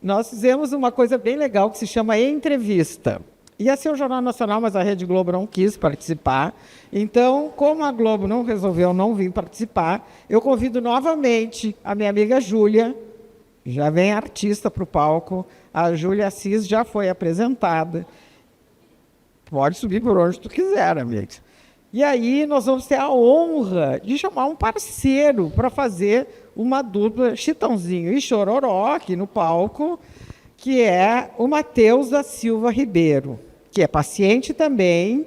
nós fizemos uma coisa bem legal que se chama entrevista. Ia ser o Jornal Nacional, mas a Rede Globo não quis participar. Então, como a Globo não resolveu não vir participar, eu convido novamente a minha amiga Júlia, já vem artista para o palco, a Júlia Assis já foi apresentada. Pode subir por onde tu quiser, amiga. E aí nós vamos ter a honra de chamar um parceiro para fazer uma dupla Chitãozinho e Chororó aqui no palco, que é o Matheus da Silva Ribeiro, que é paciente também,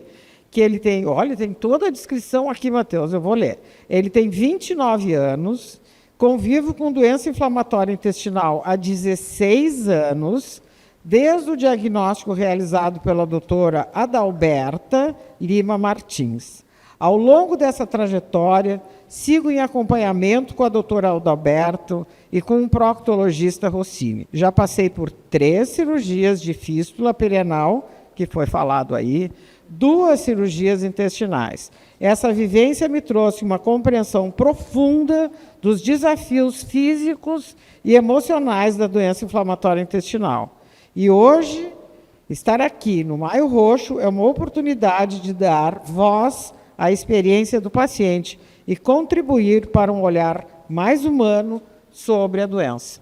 que ele tem, olha, tem toda a descrição aqui, Matheus, eu vou ler. Ele tem 29 anos, convive com doença inflamatória intestinal há 16 anos, desde o diagnóstico realizado pela doutora Adalberta Lima Martins. Ao longo dessa trajetória, sigo em acompanhamento com a doutora Adalberto e com um proctologista Rossini. Já passei por 3 cirurgias de fístula perianal, que foi falado aí, 2 cirurgias intestinais. Essa vivência me trouxe uma compreensão profunda dos desafios físicos e emocionais da doença inflamatória intestinal. E hoje, estar aqui no Maio Roxo é uma oportunidade de dar voz à experiência do paciente e contribuir para um olhar mais humano sobre a doença.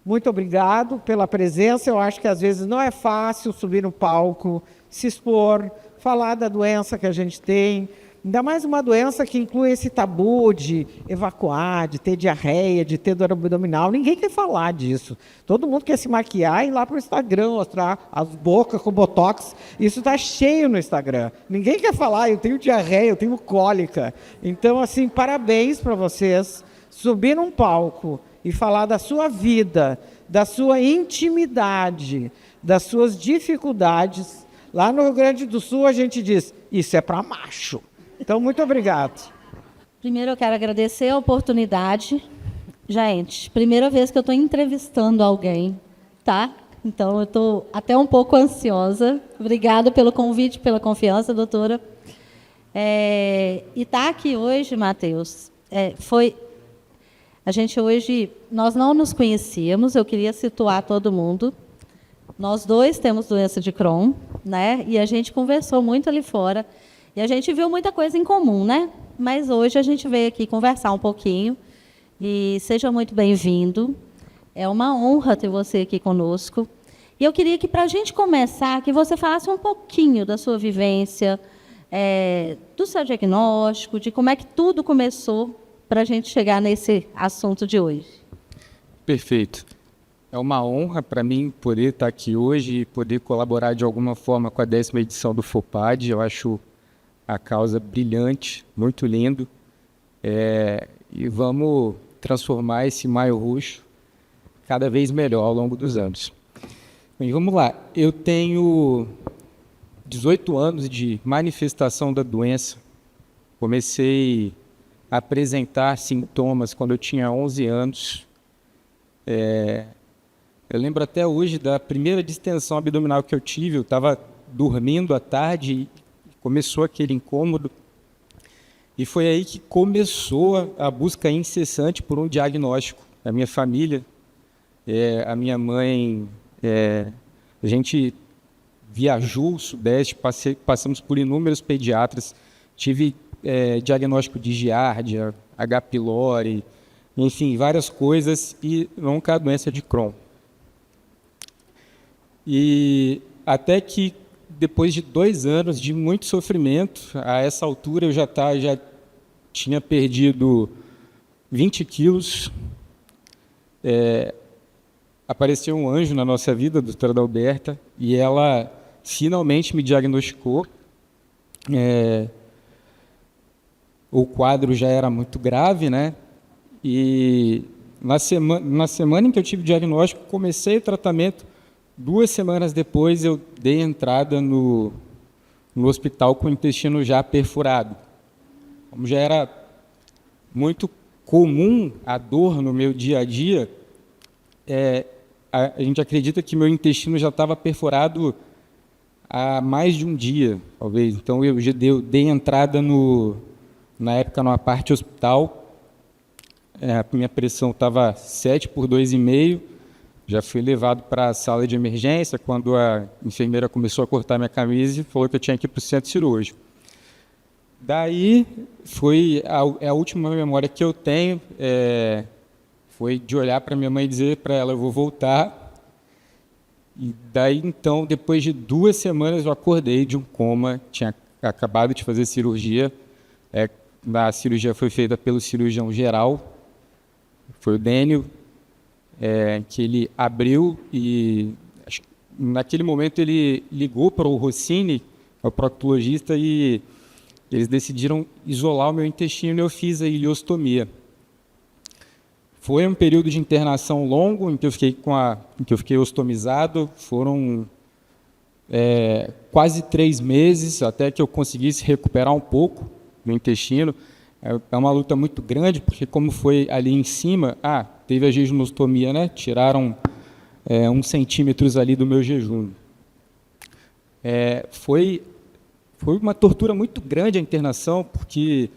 Muito obrigado pela presença. Eu acho que às vezes não é fácil subir no palco, se expor, falar da doença que a gente tem, ainda mais uma doença que inclui esse tabu de evacuar, de ter diarreia, de ter dor abdominal. Ninguém quer falar disso. Todo mundo quer se maquiar e ir lá para o Instagram, mostrar as bocas com botox. Isso está cheio no Instagram. Ninguém quer falar, eu tenho diarreia, eu tenho cólica. Então, assim, parabéns para vocês. Subir num palco e falar da sua vida, da sua intimidade, das suas dificuldades. Lá no Rio Grande do Sul a gente diz, isso é para macho. Então, muito obrigado. Primeiro, eu quero agradecer a oportunidade. Gente, primeira vez que eu estou entrevistando alguém, tá? Então, eu estou até um pouco ansiosa. Obrigada pelo convite, pela confiança, doutora. E estar aqui hoje, Matheus, a gente hoje, nós não nos conhecíamos, eu queria situar todo mundo. Nós dois temos doença de Crohn, né? E a gente conversou muito ali fora. E a gente viu muita coisa em comum, né? Mas hoje a gente veio aqui conversar um pouquinho. E seja muito bem-vindo. É uma honra ter você aqui conosco. E eu queria que, para a gente começar, que você falasse um pouquinho da sua vivência, do seu diagnóstico, de como é que tudo começou para a gente chegar nesse assunto de hoje. Perfeito. É uma honra para mim poder estar aqui hoje e poder colaborar de alguma forma com a 10ª edição do FOPAD. Eu acho a causa brilhante, muito lindo. E vamos transformar esse Maio Roxo cada vez melhor ao longo dos anos. Bem, vamos lá. Eu tenho 18 anos de manifestação da doença. Comecei a apresentar sintomas quando eu tinha 11 anos. Eu lembro até hoje da primeira distensão abdominal que eu tive. Eu estava dormindo à tarde e começou aquele incômodo. E foi aí que começou a busca incessante por um diagnóstico. A minha família, a minha mãe, a gente viajou o Sudeste, passamos por inúmeros pediatras, tive diagnóstico de giardia, H. pylori, enfim, várias coisas, e nunca a doença de Crohn. E até que, depois de 2 anos de muito sofrimento, a essa altura eu já tinha perdido 20 quilos. Apareceu um anjo na nossa vida, a doutora Adalberta, e ela finalmente me diagnosticou. O quadro já era muito grave, né? E na semana em que eu tive o diagnóstico, comecei o tratamento. 2 semanas depois, eu dei entrada no hospital com o intestino já perfurado. Como já era muito comum a dor no meu dia a dia, a gente acredita que meu intestino já estava perfurado há mais de um dia, talvez. Então, eu já dei entrada, na época, numa parte hospital. A minha pressão estava 7 por 2,5. Já fui levado para a sala de emergência quando a enfermeira começou a cortar minha camisa e falou que eu tinha que ir para o centro cirúrgico. Daí, foi a última memória que eu tenho, foi de olhar para minha mãe e dizer para ela, eu vou voltar. E daí, então, depois de 2 semanas, eu acordei de um coma, tinha acabado de fazer cirurgia. A cirurgia foi feita pelo cirurgião geral, foi o Dênio, que ele abriu e, naquele momento, ele ligou para o Rossini, o proctologista, e eles decidiram isolar o meu intestino e eu fiz a ileostomia. Foi um período de internação longo, em que eu fiquei ostomizado. Foram quase 3 meses até que eu conseguisse recuperar um pouco do intestino. É uma luta muito grande, porque como foi ali em cima, teve a jejunostomia, né? Tiraram 1 centímetros ali do meu jejum. Foi uma tortura muito grande a internação, porque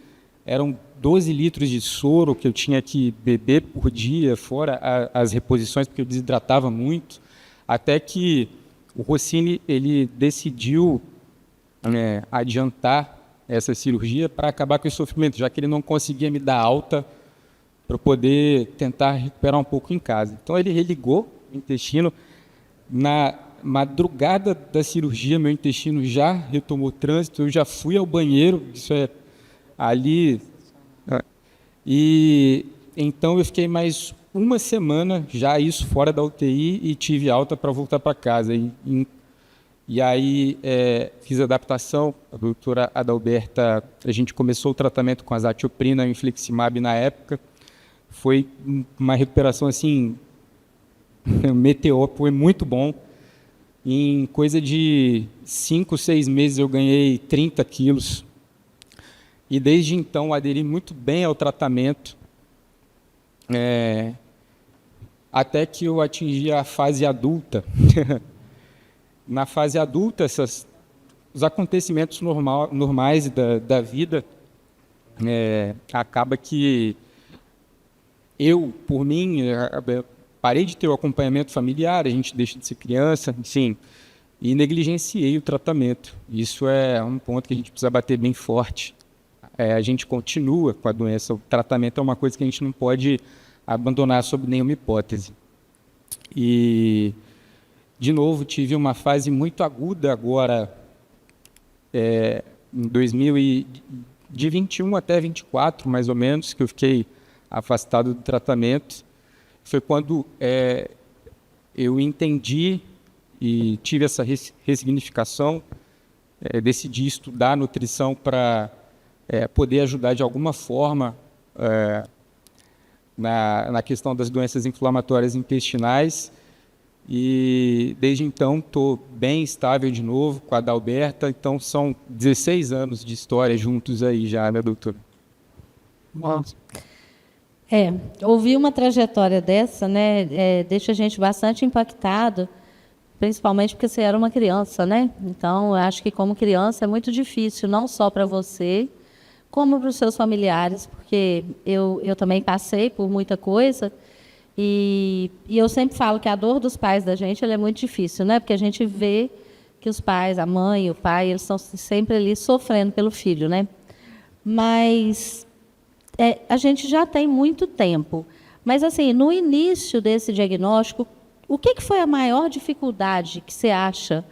eram 12 litros de soro que eu tinha que beber por dia, fora as reposições, porque eu desidratava muito, até que o Rossini ele decidiu adiantar essa cirurgia para acabar com esse sofrimento, já que ele não conseguia me dar alta para poder tentar recuperar um pouco em casa. Então ele religou o intestino. Na madrugada da cirurgia, meu intestino já retomou trânsito, eu já fui ao banheiro, isso ali. E então eu fiquei mais 1 semana, já isso fora da UTI, e tive alta para voltar para casa. E aí fiz adaptação, a doutora Adalberta, a gente começou o tratamento com azatioprina e infliximab na época. Foi uma recuperação assim, meteor, foi muito bom. Em coisa de 5, 6 meses eu ganhei 30 quilos. E desde então aderi muito bem ao tratamento, até que eu atingi a fase adulta. Na fase adulta, os acontecimentos normais da vida, acaba que eu, por mim, parei de ter o acompanhamento familiar, a gente deixa de ser criança, enfim, e negligenciei o tratamento. Isso é um ponto que a gente precisa bater bem forte. A gente continua com a doença, o tratamento é uma coisa que a gente não pode abandonar sob nenhuma hipótese. E, de novo, tive uma fase muito aguda agora, em 2021 até 24, mais ou menos, que eu fiquei afastado do tratamento. Foi quando eu entendi e tive essa ressignificação, decidi estudar nutrição para poder ajudar de alguma forma na questão das doenças inflamatórias intestinais. E desde então estou bem estável de novo com a Adalberta. Então são 16 anos de história juntos aí já, né, doutora? Nossa. Ouvir uma trajetória dessa, né, deixa a gente bastante impactado, principalmente porque você era uma criança, né? Então, eu acho que como criança é muito difícil, não só para você, como para os seus familiares, porque eu também passei por muita coisa, e eu sempre falo que a dor dos pais da gente ela é muito difícil, né? Porque a gente vê que os pais, a mãe e o pai, eles estão sempre ali sofrendo pelo filho, né? Mas a gente já tem muito tempo. Mas, assim, no início desse diagnóstico, o que foi a maior dificuldade que você acha?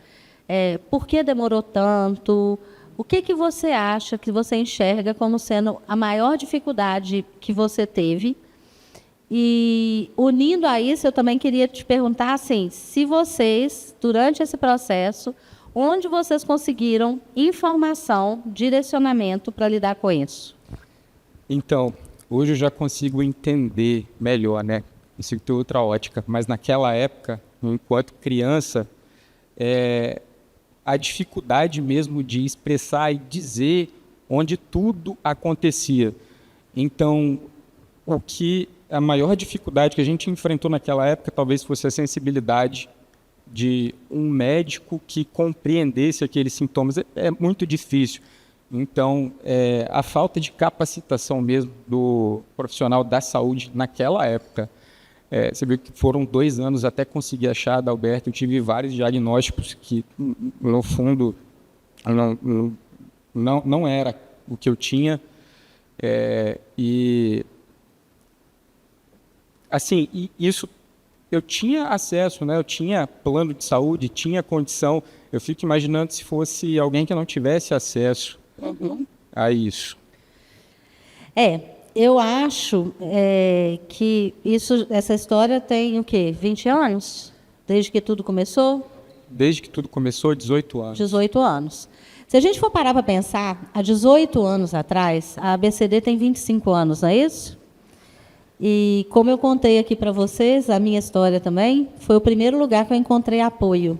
Por que demorou tanto? O que você acha, que você enxerga como sendo a maior dificuldade que você teve? E, unindo a isso, eu também queria te perguntar, assim, se vocês, durante esse processo, onde vocês conseguiram informação, direcionamento para lidar com isso? Então, hoje eu já consigo entender melhor, né? Consigo ter outra ótica, mas naquela época, enquanto criança, a dificuldade mesmo de expressar e dizer onde tudo acontecia. Então, a maior dificuldade que a gente enfrentou naquela época talvez fosse a sensibilidade de um médico que compreendesse aqueles sintomas. É muito difícil. Então, a falta de capacitação mesmo do profissional da saúde naquela época Você viu que foram 2 anos até conseguir achar a Adalberto. Eu tive vários diagnósticos que, no fundo, não era o que eu tinha. Isso eu tinha acesso, né? Eu tinha plano de saúde, tinha condição. Eu fico imaginando se fosse alguém que não tivesse acesso a isso. Eu acho que essa história tem o quê? 20 anos? Desde que tudo começou? Desde que tudo começou, 18 anos. 18 anos. Se a gente for parar para pensar, há 18 anos atrás, a ABCD tem 25 anos, não é isso? E como eu contei aqui para vocês, a minha história também, foi o primeiro lugar que eu encontrei apoio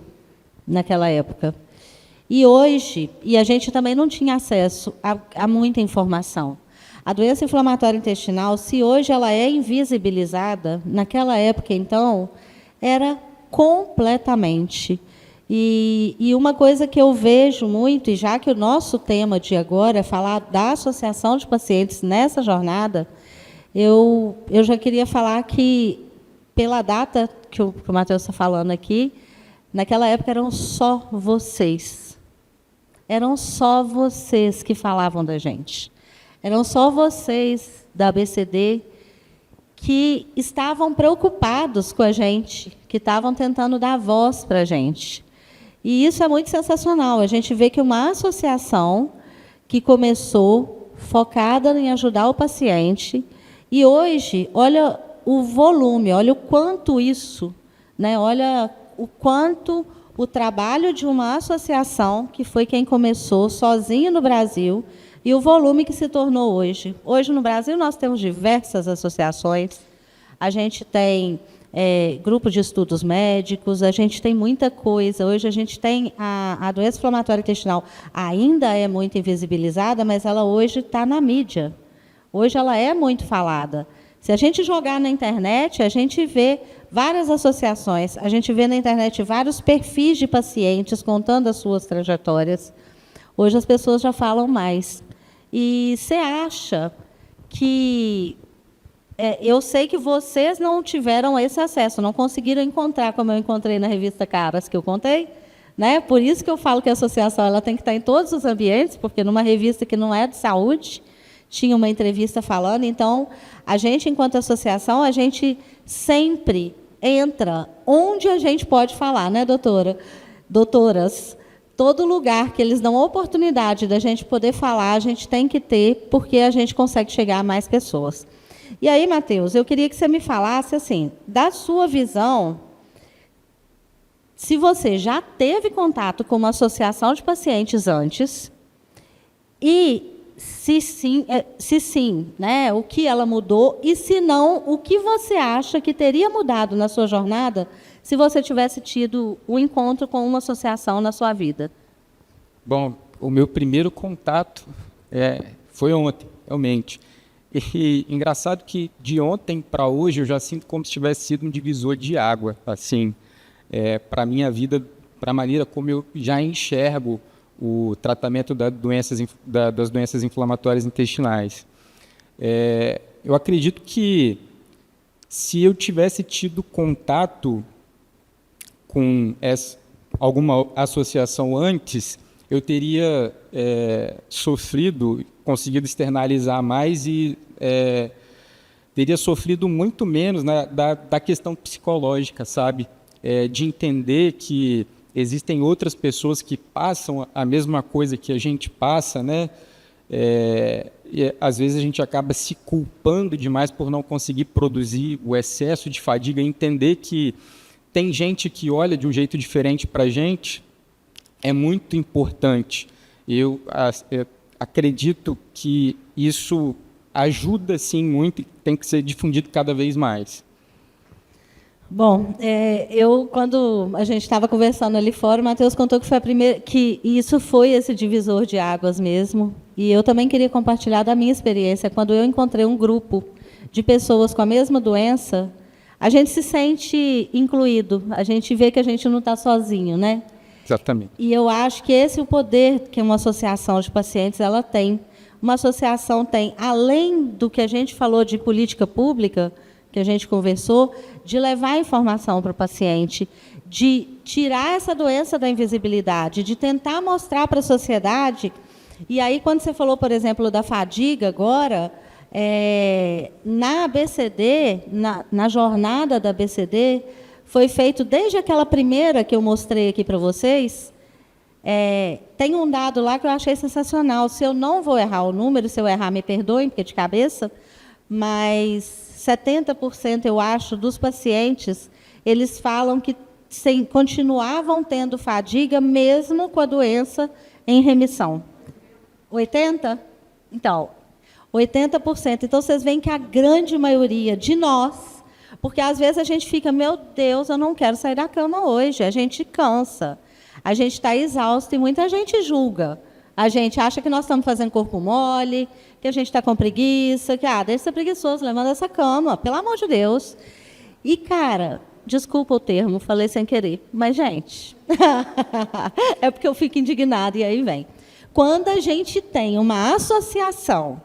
naquela época. E hoje, a gente também não tinha acesso a muita informação. A doença inflamatória intestinal, se hoje ela é invisibilizada, naquela época, então, era completamente. E uma coisa que eu vejo muito, e já que o nosso tema de agora é falar da associação de pacientes nessa jornada, eu já queria falar que, pela data que o Matheus está falando aqui, naquela época eram só vocês. Eram só vocês que falavam da gente. Eram só vocês da ABCD que estavam preocupados com a gente, que estavam tentando dar voz para a gente. E isso é muito sensacional. A gente vê que uma associação que começou focada em ajudar o paciente, e hoje, olha o volume, olha o quanto isso, né? Olha o quanto o trabalho de uma associação, que foi quem começou sozinho no Brasil, e o volume que se tornou hoje. Hoje, no Brasil, nós temos diversas associações. A gente tem grupo de estudos médicos, a gente tem muita coisa. Hoje, a gente tem a doença inflamatória intestinal, ainda é muito invisibilizada, mas ela hoje está na mídia. Hoje, ela é muito falada. Se a gente jogar na internet, a gente vê várias associações, a gente vê na internet vários perfis de pacientes contando as suas trajetórias. Hoje, as pessoas já falam mais. E você acha que... eu sei que vocês não tiveram esse acesso, não conseguiram encontrar, como eu encontrei na revista Caras, que eu contei, né? Por isso que eu falo que a associação ela tem que estar em todos os ambientes, porque numa revista que não é de saúde, tinha uma entrevista falando. Então, a gente, enquanto associação, a gente sempre entra onde a gente pode falar, né, doutoras? Todo lugar que eles dão a oportunidade da gente poder falar, a gente tem que ter, porque a gente consegue chegar a mais pessoas. E aí, Matheus, eu queria que você me falasse, assim, da sua visão, se você já teve contato com uma associação de pacientes antes, e se sim, né, o que ela mudou, e se não, o que você acha que teria mudado na sua jornada se você tivesse tido um encontro com uma associação na sua vida? Bom, o meu primeiro contato foi ontem, realmente. E engraçado que de ontem para hoje eu já sinto como se tivesse sido um divisor de água, assim, para a minha vida, para a maneira como eu já enxergo o tratamento das doenças inflamatórias intestinais. Eu acredito que se eu tivesse tido contato com alguma associação antes, eu teria sofrido, conseguido externalizar mais e teria sofrido muito menos, né, da questão psicológica, sabe? De entender que existem outras pessoas que passam a mesma coisa que a gente passa, né? E, às vezes a gente acaba se culpando demais por não conseguir produzir, o excesso de fadiga, e entender que tem gente que olha de um jeito diferente para a gente é muito importante. Eu acredito que isso ajuda, sim, muito, e tem que ser difundido cada vez mais. Bom, quando a gente estava conversando ali fora, o Matheus contou que foi a primeira, que isso foi esse divisor de águas mesmo. E eu também queria compartilhar da minha experiência. Quando eu encontrei um grupo de pessoas com a mesma doença, a gente se sente incluído, a gente vê que a gente não está sozinho, né? Exatamente. E eu acho que esse é o poder que uma associação de pacientes ela tem. Uma associação tem, além do que a gente falou de política pública, que a gente conversou, de levar informação para o paciente, de tirar essa doença da invisibilidade, de tentar mostrar para a sociedade. E aí, quando você falou, por exemplo, da fadiga agora, na ABCD, na jornada da ABCD, foi feito desde aquela primeira que eu mostrei aqui para vocês. Tem um dado lá que eu achei sensacional. Se eu não vou errar o número, se eu errar, me perdoem, porque é de cabeça, mas 70%, eu acho, dos pacientes, eles falam que continuavam tendo fadiga mesmo com a doença em remissão. 80%? Então, 80%. Então, vocês veem que a grande maioria de nós, porque às vezes a gente fica, meu Deus, eu não quero sair da cama hoje, a gente cansa, a gente está exausto e muita gente julga. A gente acha que nós estamos fazendo corpo mole, que a gente está com preguiça, que deixa de ser preguiçoso, levanta essa cama, pelo amor de Deus. E, cara, desculpa o termo, falei sem querer, mas, gente, é porque eu fico indignada e aí vem. Quando a gente tem uma associação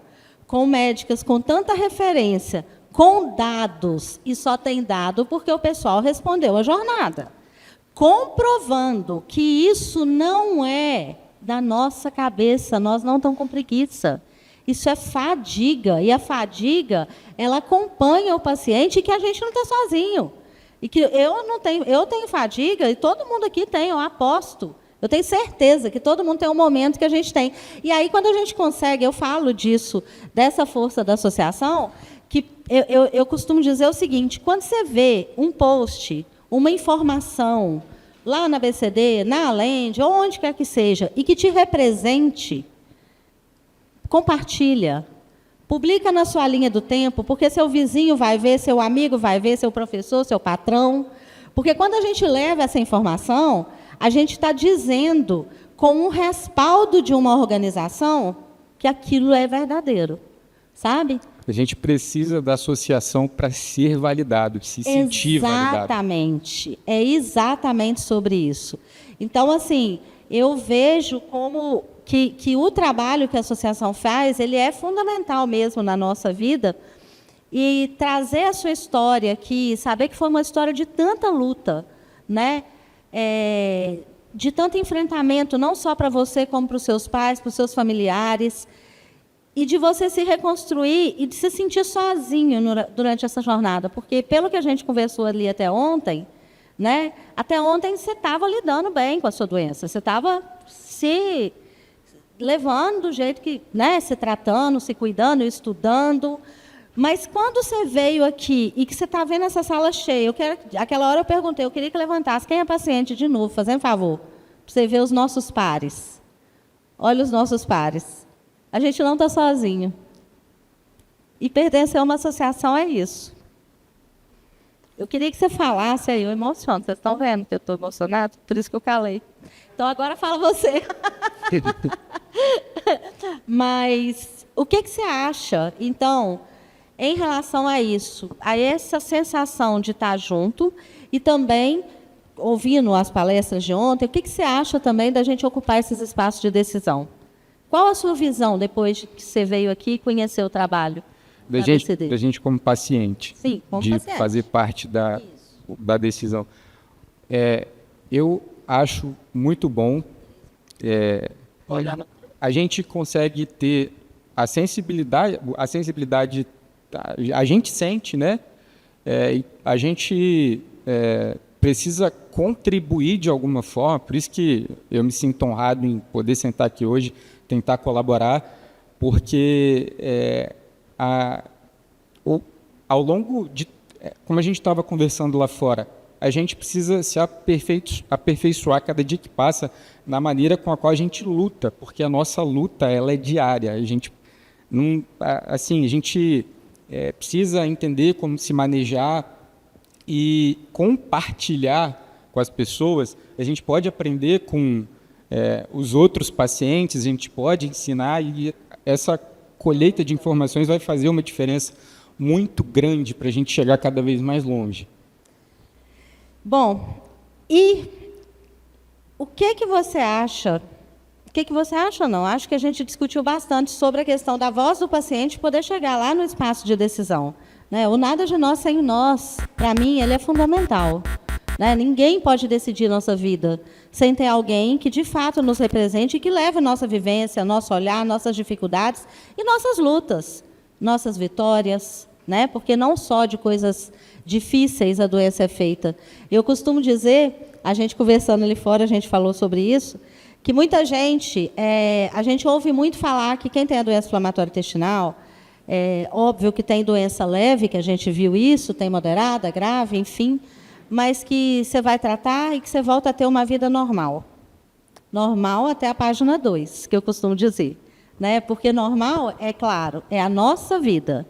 com médicas com tanta referência, com dados, e só tem dado porque o pessoal respondeu a jornada, comprovando que isso não é da nossa cabeça, nós não estamos com preguiça. Isso é fadiga, e a fadiga, ela acompanha o paciente, e que a gente não está sozinho. E que eu tenho fadiga, e todo mundo aqui tem, eu aposto. Eu tenho certeza que todo mundo tem um momento que a gente tem. E aí, quando a gente consegue, eu falo disso, dessa força da associação, que eu costumo dizer o seguinte, quando você vê um post, uma informação, lá na ABCD, na Alend, ou onde quer que seja, e que te represente, compartilha. Publica na sua linha do tempo, porque seu vizinho vai ver, seu amigo vai ver, seu professor, seu patrão. Porque quando a gente leva essa informação, a gente está dizendo, com um respaldo de uma organização, que aquilo é verdadeiro. Sabe? A gente precisa da associação para ser validado, se sentir validado. Exatamente. É exatamente sobre isso. Então, assim, eu vejo como que o trabalho que a associação faz, ele é fundamental mesmo na nossa vida, e trazer a sua história aqui, saber que foi uma história de tanta luta, né? De tanto enfrentamento, não só para você, como para os seus pais, para os seus familiares, e de você se reconstruir e de se sentir sozinho durante essa jornada. Porque, pelo que a gente conversou ali até ontem, né, até ontem você estava lidando bem com a sua doença, você estava se levando do jeito que, né, se tratando, se cuidando, estudando. Mas quando você veio aqui e que você está vendo essa sala cheia, aquela hora eu perguntei, eu queria que levantasse quem é paciente de novo, fazendo favor, para você ver os nossos pares. Olha os nossos pares. A gente não está sozinho. E pertencer a uma associação é isso. Eu queria que você falasse aí, eu emociono. Vocês estão vendo que eu estou emocionada? Por isso que eu calei. Então, agora fala você. Mas, o que você acha, então, em relação a isso? A essa sensação de estar junto e também, ouvindo as palestras de ontem, o que você acha também da gente ocupar esses espaços de decisão? Qual a sua visão, depois que você veio aqui e conheceu o trabalho da gente como paciente? Sim, como de paciente. Fazer parte da decisão. Eu acho muito bom. A gente consegue ter a sensibilidade, a gente sente, né? A gente precisa contribuir de alguma forma, por isso que eu me sinto honrado em poder sentar aqui hoje, tentar colaborar, porque ao longo de... Como a gente estava conversando lá fora, a gente precisa se aperfeiçoar cada dia que passa na maneira com a qual a gente luta, porque a nossa luta ela é diária. A gente precisa entender como se manejar e compartilhar com as pessoas. A gente pode aprender com os outros pacientes, a gente pode ensinar, e essa colheita de informações vai fazer uma diferença muito grande para a gente chegar cada vez mais longe. Bom, e o que você acha? O que você acha, não? Acho que a gente discutiu bastante sobre a questão da voz do paciente poder chegar lá no espaço de decisão. Né? O nada de nós sem nós, para mim, ele é fundamental. Né? Ninguém pode decidir nossa vida sem ter alguém que, de fato, nos represente e que leve nossa vivência, nosso olhar, nossas dificuldades e nossas lutas, nossas vitórias, né? Porque não só de coisas difíceis a doença é feita. Eu costumo dizer, a gente conversando ali fora, a gente falou sobre isso, que muita gente, a gente ouve muito falar que quem tem a doença inflamatória intestinal, óbvio que tem doença leve, que a gente viu isso, tem moderada, grave, enfim, mas que você vai tratar e que você volta a ter uma vida normal. Normal até a página 2, que eu costumo dizer. Né? Porque normal, é claro, é a nossa vida.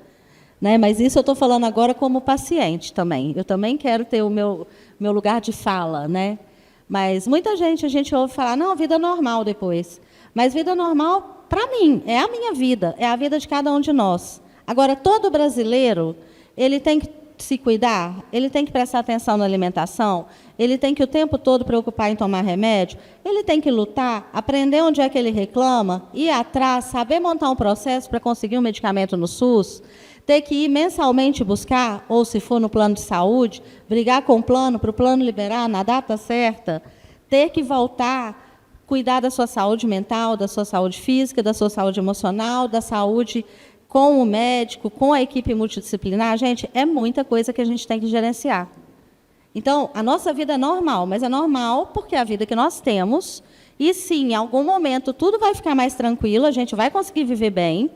Né? Mas isso eu estou falando agora como paciente também. Eu também quero ter o meu lugar de fala. Né? Mas muita gente, a gente ouve falar, não, vida normal depois. Mas vida normal, para mim, é a minha vida, é a vida de cada um de nós. Agora, todo brasileiro, ele tem que se cuidar, ele tem que prestar atenção na alimentação, ele tem que o tempo todo preocupar em tomar remédio, ele tem que lutar, aprender onde é que ele reclama, ir atrás, saber montar um processo para conseguir um medicamento no SUS, ter que ir mensalmente buscar, ou se for no plano de saúde, brigar com o plano, para o plano liberar na data certa, ter que voltar, cuidar da sua saúde mental, da sua saúde física, da sua saúde emocional, da saúde com o médico, com a equipe multidisciplinar, gente, é muita coisa que a gente tem que gerenciar. Então, a nossa vida é normal, mas é normal porque é a vida que nós temos, e sim, em algum momento tudo vai ficar mais tranquilo, a gente vai conseguir viver bem,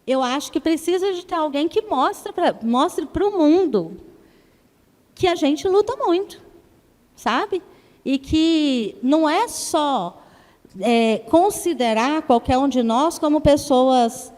eu acho que precisa de ter alguém que mostre para o mundo que a gente luta muito, sabe? E que não é só considerar qualquer um de nós como pessoas...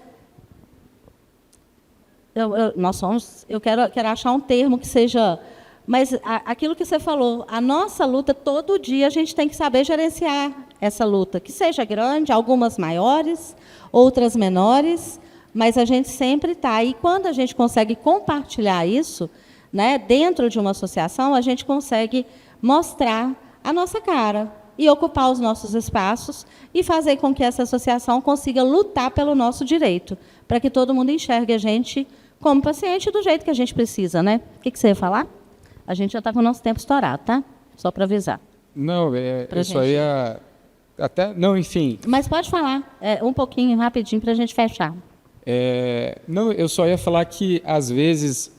Eu quero achar um termo que seja... Mas aquilo que você falou, a nossa luta, todo dia a gente tem que saber gerenciar essa luta, que seja grande, algumas maiores, outras menores, mas a gente sempre está. E quando a gente consegue compartilhar isso, né, dentro de uma associação, a gente consegue mostrar a nossa cara e ocupar os nossos espaços e fazer com que essa associação consiga lutar pelo nosso direito, para que todo mundo enxergue a gente como paciente do jeito que a gente precisa, né? O que você ia falar? A gente já está com o nosso tempo estourado, tá? Só para avisar. Não, eu só ia... Até, não, enfim... Mas pode falar, um pouquinho, rapidinho, para a gente fechar. Não, eu só ia falar que, às vezes,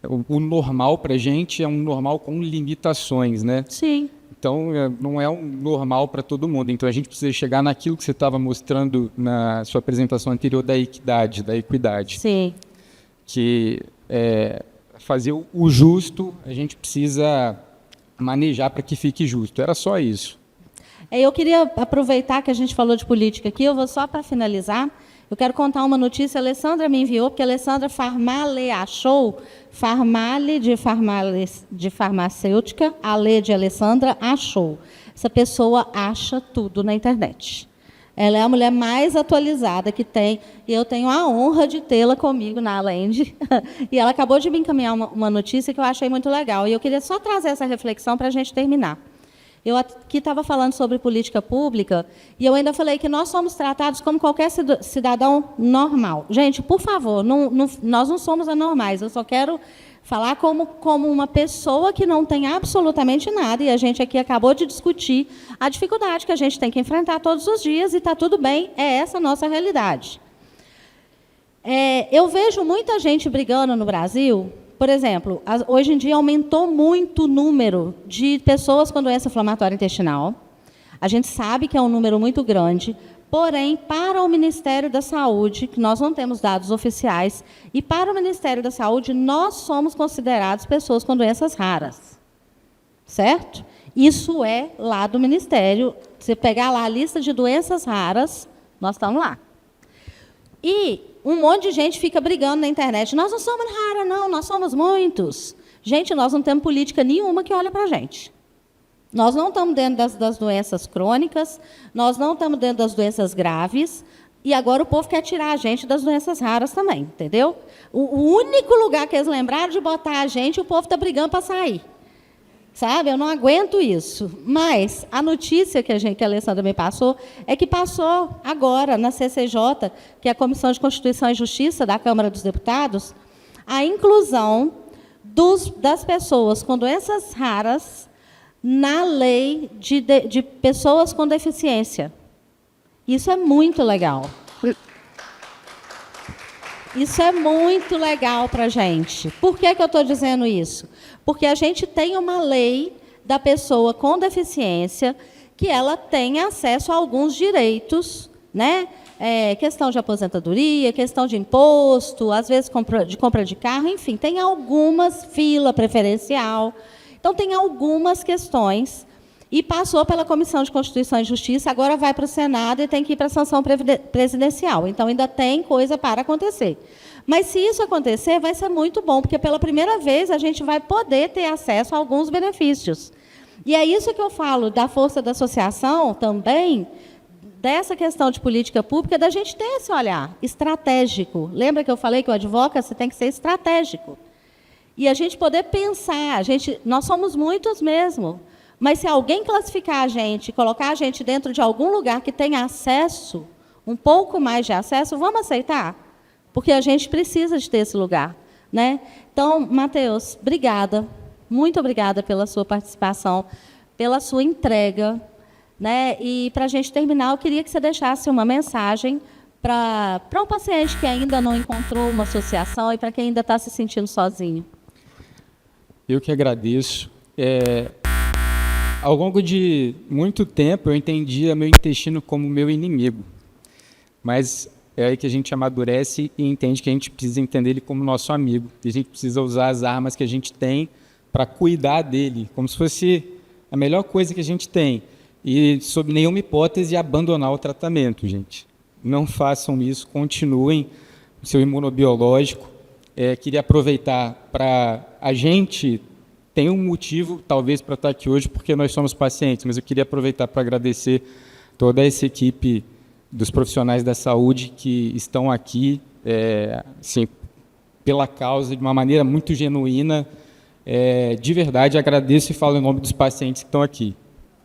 o normal para a gente é um normal com limitações, né? Sim. Então, não é um normal para todo mundo. Então, a gente precisa chegar naquilo que você estava mostrando na sua apresentação anterior da equidade, da equidade. Sim. Que fazer o justo, a gente precisa manejar para que fique justo. Era só isso. Eu queria aproveitar que a gente falou de política aqui, eu vou só para finalizar, eu quero contar uma notícia, a Alessandra me enviou, porque a Alessandra Farmale achou, Farmale de farmacêutica, Ale de Alessandra achou. Essa pessoa acha tudo na internet. Ela é a mulher mais atualizada que tem, e eu tenho a honra de tê-la comigo na Alend. E ela acabou de me encaminhar uma notícia que eu achei muito legal. E eu queria só trazer essa reflexão para a gente terminar. Eu aqui estava falando sobre política pública, e eu ainda falei que nós somos tratados como qualquer cidadão normal. Gente, por favor, nós não somos anormais, eu só quero falar como uma pessoa que não tem absolutamente nada, e a gente aqui acabou de discutir a dificuldade que a gente tem que enfrentar todos os dias, e está tudo bem, é essa a nossa realidade. Eu vejo muita gente brigando no Brasil. Por exemplo, hoje em dia aumentou muito o número de pessoas com doença inflamatória intestinal. A gente sabe que é um número muito grande, porém, para o Ministério da Saúde, que nós não temos dados oficiais, e para o Ministério da Saúde, nós somos considerados pessoas com doenças raras. Certo? Isso é lá do Ministério. Se pegar lá a lista de doenças raras, nós estamos lá. E um monte de gente fica brigando na internet. Nós não somos raros, não, nós somos muitos. Gente, nós não temos política nenhuma que olha para a gente. Nós não estamos dentro das doenças crônicas, nós não estamos dentro das doenças graves, e agora o povo quer tirar a gente das doenças raras também, entendeu? O único lugar que eles lembraram de botar a gente, o povo está brigando para sair. sabe? Eu não aguento isso. Mas a notícia que a Alessandra me passou é que passou agora na CCJ, que é a Comissão de Constituição e Justiça da Câmara dos Deputados, a inclusão das pessoas com doenças raras na lei de pessoas com deficiência. Isso é muito legal. Isso é muito legal para a gente. Por que eu estou dizendo isso? Porque a gente tem uma lei da pessoa com deficiência que ela tem acesso a alguns direitos, né? Questão de aposentadoria, questão de imposto, às vezes de compra de carro, enfim, tem algumas, fila preferencial. Então, tem algumas questões. E passou pela Comissão de Constituição e Justiça, agora vai para o Senado e tem que ir para a sanção presidencial. Então, ainda tem coisa para acontecer. Mas, se isso acontecer, vai ser muito bom, porque, pela primeira vez, a gente vai poder ter acesso a alguns benefícios. E é isso que eu falo da força da associação também, dessa questão de política pública, da gente ter esse olhar estratégico. Lembra que eu falei que o advocacy tem que ser estratégico? E a gente poder pensar, nós somos muitos mesmo, mas se alguém classificar a gente, colocar a gente dentro de algum lugar que tenha acesso, um pouco mais de acesso, vamos aceitar? Porque a gente precisa de ter esse lugar, né? Então, Matheus, obrigada, muito obrigada pela sua participação, pela sua entrega, né? E, para a gente terminar, eu queria que você deixasse uma mensagem para um paciente que ainda não encontrou uma associação e para quem ainda está se sentindo sozinho. Eu que agradeço. Ao longo de muito tempo, eu entendia meu intestino como meu inimigo. Mas é aí que a gente amadurece e entende que a gente precisa entender ele como nosso amigo. E a gente precisa usar as armas que a gente tem para cuidar dele, como se fosse a melhor coisa que a gente tem. E, sob nenhuma hipótese, abandonar o tratamento, gente. Não façam isso, continuem o seu imunobiológico. Queria aproveitar para a gente... Tem um motivo, talvez, para estar aqui hoje, porque nós somos pacientes, mas eu queria aproveitar para agradecer toda essa equipe dos profissionais da saúde que estão aqui, assim, pela causa, de uma maneira muito genuína. De verdade, agradeço e falo em nome dos pacientes que estão aqui.